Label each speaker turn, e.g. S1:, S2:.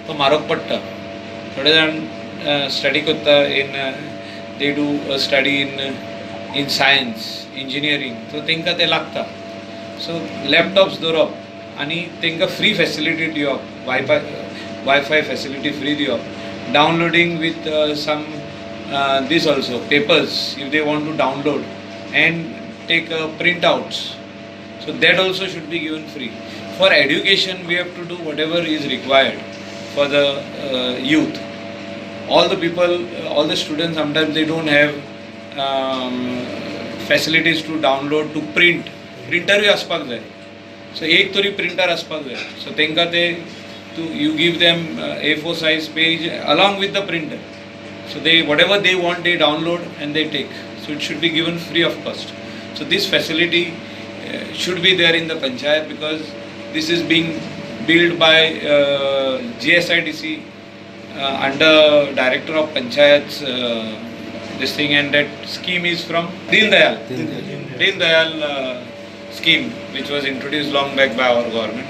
S1: तो म्हारग पडटा. थोडे जाण स्टडी करता in they do study in science engineering, so तांकां तें लागता. सो लॅपटॉप्स दवरप आनी तांकां फ्री फॅसिलिटी दिवप, वायफाय फॅसिलिटी फ्री दिवप, downloading with some this also papers if they want to download and take printouts, so that also should be given free. For education we have to do whatever is required for the youth. All the people, all the students, sometimes they don't have facilities to download, to print. Printer bhi aspak jay, so ek tori printer aspak jay, so tenka te you give them A4 size page along with the printer. So they, whatever they want, they download and they take. So it should be given free of cost. So this facility should be there in the panchayat, because this is being built by GSIDC under Director of Panchayats, this thing, and that scheme is from Deen Dayal scheme, which was introduced long back by our government.